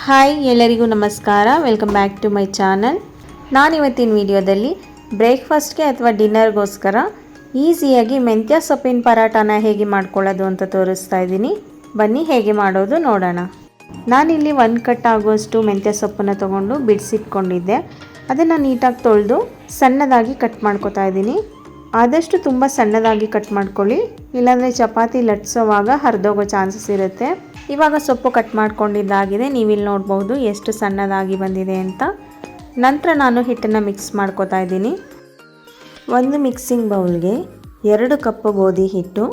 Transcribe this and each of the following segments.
Hi ಎಲ್ಲರಿಗೂ ನಮಸ್ಕಾರ. Welcome back to my channel. ನಾನಿವತ್ತಿನ ವಿಡಿಯೋದಲ್ಲಿ ಬ್ರೇಕ್ಫಾಸ್ಟ್ಗೆ ಅಥವಾ ಡಿನ್ನರ್ಗೋಸ್ಕರ ಈಸಿಯಾಗಿ ಮೆಂತ್ಯ ಸೊಪ್ಪಿನ ಪರಾಟಾನ ಹೇಗೆ ಮಾಡ್ಕೊಳ್ಳೋದು ಅಂತ ತೋರಿಸ್ತಾ ಇದ್ದೀನಿ. ಬನ್ನಿ ಹೇಗೆ ಮಾಡೋದು ನೋಡೋಣ. ನಾನಿಲ್ಲಿ 1 ಕಟ್ ಆಗುವಷ್ಟು ಮೆಂತ್ಯ ಸೊಪ್ಪನ್ನು ತೊಗೊಂಡು ಬಿಡಿಸಿಟ್ಕೊಂಡಿದ್ದೆ. ಅದನ್ನು ನೀಟಾಗಿ ತೊಳೆದು ಸಣ್ಣದಾಗಿ ಕಟ್ ಮಾಡ್ಕೊತಾ ಇದ್ದೀನಿ. ಆದಷ್ಟು ತುಂಬ ಸಣ್ಣದಾಗಿ ಕಟ್ ಮಾಡ್ಕೊಳ್ಳಿ, ಇಲ್ಲಾಂದರೆ ಚಪಾತಿ ಲಟ್ಸೋವಾಗ ಹರಿದೋಗೋ ಚಾನ್ಸಸ್ ಇರುತ್ತೆ. ಇವಾಗ ಸೊಪ್ಪು ಕಟ್ ಮಾಡ್ಕೊಂಡಿದ್ದಾಗಿದೆ. ನೀವಿಲ್ಲಿ ನೋಡ್ಬೋದು ಎಷ್ಟು ಸಣ್ಣದಾಗಿ ಬಂದಿದೆ ಅಂತ. ನಂತರ ನಾನು ಹಿಟ್ಟನ್ನು ಮಿಕ್ಸ್ ಮಾಡ್ಕೊತಾ ಇದ್ದೀನಿ. ಒಂದು ಮಿಕ್ಸಿಂಗ್ ಬೌಲ್ಗೆ 2 ಕಪ್ ಗೋಧಿ ಹಿಟ್ಟು,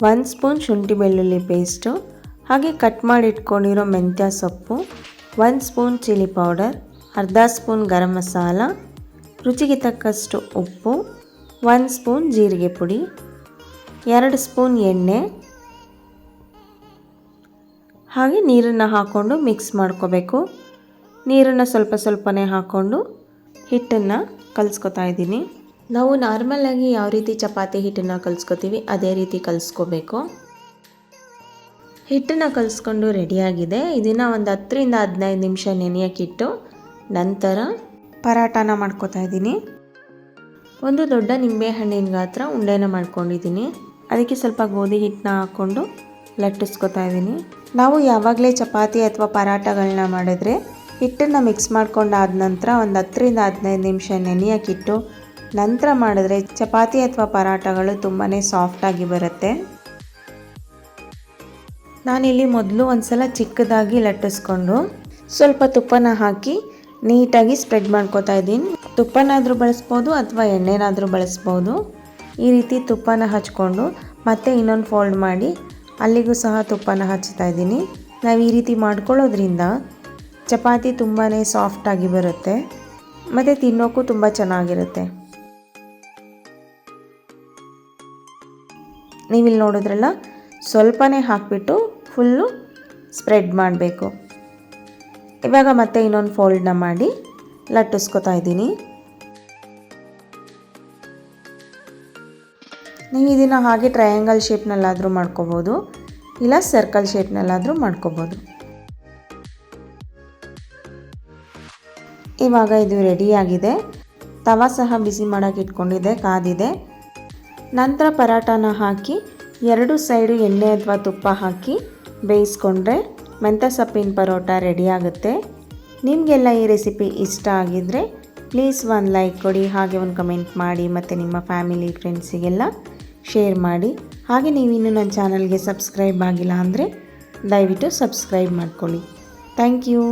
1 ಸ್ಪೂನ್ ಶುಂಠಿ ಬೆಳ್ಳುಳ್ಳಿ ಪೇಸ್ಟು, ಹಾಗೆ ಕಟ್ ಮಾಡಿ ಇಟ್ಕೊಂಡಿರೋ ಮೆಂತ್ಯ ಸೊಪ್ಪು, 1 ಸ್ಪೂನ್ ಚಿಲ್ಲಿ ಪೌಡರ್, ಅರ್ಧ ಸ್ಪೂನ್ ಗರಂ ಮಸಾಲ, ರುಚಿಗೆ ತಕ್ಕಷ್ಟು ಉಪ್ಪು, 1 ಸ್ಪೂನ್ ಜೀರಿಗೆ ಪುಡಿ, 2 ಸ್ಪೂನ್ ಎಣ್ಣೆ, ಹಾಗೆ ನೀರನ್ನು ಹಾಕ್ಕೊಂಡು ಮಿಕ್ಸ್ ಮಾಡ್ಕೋಬೇಕು. ನೀರನ್ನು ಸ್ವಲ್ಪ ಸ್ವಲ್ಪನೇ ಹಾಕ್ಕೊಂಡು ಹಿಟ್ಟನ್ನು ಕಲಿಸ್ಕೊತಾ ಇದ್ದೀನಿ. ನಾವು ನಾರ್ಮಲಾಗಿ ಯಾವ ರೀತಿ ಚಪಾತಿ ಹಿಟ್ಟನ್ನು ಕಲಿಸ್ಕೊತೀವಿ ಅದೇ ರೀತಿ ಕಲಿಸ್ಕೋಬೇಕು. ಹಿಟ್ಟನ್ನು ಕಲಿಸ್ಕೊಂಡು ರೆಡಿಯಾಗಿದೆ. ಇದನ್ನು ಒಂದು 10ರಿಂದ 15 ನಿಮಿಷ ನೆನೆಯೋಕ್ಕಿಟ್ಟು ನಂತರ ಪರಾಟಾನ ಮಾಡ್ಕೋತಾ ಇದ್ದೀನಿ. ಒಂದು ದೊಡ್ಡ ನಿಂಬೆ ಹಣ್ಣಿನ ಗಾತ್ರ ಉಂಡೆನ ಮಾಡ್ಕೊಂಡಿದ್ದೀನಿ. ಅದಕ್ಕೆ ಸ್ವಲ್ಪ ಗೋಧಿ ಹಿಟ್ಟನ್ನ ಹಾಕ್ಕೊಂಡು ಲಟ್ಟಿಸ್ಕೊತಾ ಇದ್ದೀನಿ. ನಾವು ಯಾವಾಗಲೇ ಚಪಾತಿ ಅಥವಾ ಪರಾಟಗಳನ್ನ ಮಾಡಿದ್ರೆ ಹಿಟ್ಟನ್ನು ಮಿಕ್ಸ್ ಮಾಡ್ಕೊಂಡಾದ ನಂತರ ಒಂದು 10ರಿಂದ 15 ನಿಮಿಷ ನೆನೆಯೋಕ್ಕಿಟ್ಟು ನಂತರ ಮಾಡಿದ್ರೆ ಚಪಾತಿ ಅಥವಾ ಪರಾಟಗಳು ತುಂಬಾ ಸಾಫ್ಟಾಗಿ ಬರುತ್ತೆ. ನಾನಿಲ್ಲಿ ಮೊದಲು ಒಂದು ಸಲ ಚಿಕ್ಕದಾಗಿ ಲಟ್ಟಿಸ್ಕೊಂಡು ಸ್ವಲ್ಪ ತುಪ್ಪನ ಹಾಕಿ ನೀಟಾಗಿ ಸ್ಪ್ರೆಡ್ ಮಾಡ್ಕೋತಾ ಇದ್ದೀನಿ. ತುಪ್ಪನಾದರೂ ಬಳಸ್ಬೋದು ಅಥವಾ ಎಣ್ಣೆನಾದರೂ ಬಳಸ್ಬೋದು. ಈ ರೀತಿ ತುಪ್ಪನ ಹಚ್ಕೊಂಡು ಮತ್ತೆ ಇನ್ನೊಂದು ಫೋಲ್ಡ್ ಮಾಡಿ ಅಲ್ಲಿಗೂ ಸಹ ತುಪ್ಪನ ಹಚ್ತಾ ಇದ್ದೀನಿ. ನಾವು ಈ ರೀತಿ ಮಾಡ್ಕೊಳ್ಳೋದ್ರಿಂದ ಚಪಾತಿ ತುಂಬಾ ಸಾಫ್ಟಾಗಿ ಬರುತ್ತೆ ಮತ್ತು ತಿನ್ನೋಕ್ಕೂ ತುಂಬ ಚೆನ್ನಾಗಿರುತ್ತೆ. ನೀವಿಲ್ಲಿ ನೋಡಿದ್ರಲ್ಲ, ಸ್ವಲ್ಪನೇ ಹಾಕಿಬಿಟ್ಟು ಫುಲ್ಲು ಸ್ಪ್ರೆಡ್ ಮಾಡಬೇಕು. ಇವಾಗ ಮತ್ತೆ ಇನ್ನೊಂದು ಫೋಲ್ಡ್ನ ಮಾಡಿ ಲಟ್ಟಿಸ್ಕೊತಾ ಇದ್ದೀನಿ. ನೀವು ಇದನ್ನು ಹಾಗೆ ಟ್ರಯಾಂಗಲ್ ಶೇಪ್ನಲ್ಲಾದರೂ ಮಾಡ್ಕೋಬೋದು, ಇಲ್ಲ ಸರ್ಕಲ್ ಶೇಪ್ನಲ್ಲಾದರೂ ಮಾಡ್ಕೋಬೋದು. ಇವಾಗ ಇದು ರೆಡಿಯಾಗಿದೆ. ತವಾ ಸಹ ಬಿಸಿ ಮಾಡೋಕ್ಕೆ ಇಟ್ಕೊಂಡಿದ್ದೆ, ಕಾದಿದೆ. ನಂತರ ಪರಾಟಾನ ಹಾಕಿ 2 ಸೈಡು ಎಣ್ಣೆ ಅಥವಾ ತುಪ್ಪ ಹಾಕಿ ಬೇಯಿಸ್ಕೊಂಡ್ರೆ ಮೆಂತ್ಯ ಸೊಪ್ಪಿನ ಪರೋಟ ರೆಡಿಯಾಗುತ್ತೆ. ನಿಮಗೆಲ್ಲ ಈ ರೆಸಿಪಿ ಇಷ್ಟ ಆಗಿದ್ದರೆ ಪ್ಲೀಸ್ ಒಂದು ಲೈಕ್ ಕೊಡಿ, ಹಾಗೆ ಒಂದು ಕಮೆಂಟ್ ಮಾಡಿ ಮತ್ತು ನಿಮ್ಮ ಫ್ಯಾಮಿಲಿ ಫ್ರೆಂಡ್ಸಿಗೆಲ್ಲ ಶೇರ್ ಮಾಡಿ. ಹಾಗೆ ನೀವಿನ್ನೂ ನನ್ನ ಚಾನಲ್ಗೆ ಸಬ್ಸ್ಕ್ರೈಬ್ ಆಗಿಲ್ಲ ಅಂದರೆ ದಯವಿಟ್ಟು ಸಬ್ಸ್ಕ್ರೈಬ್ ಮಾಡ್ಕೊಳ್ಳಿ. Thank you.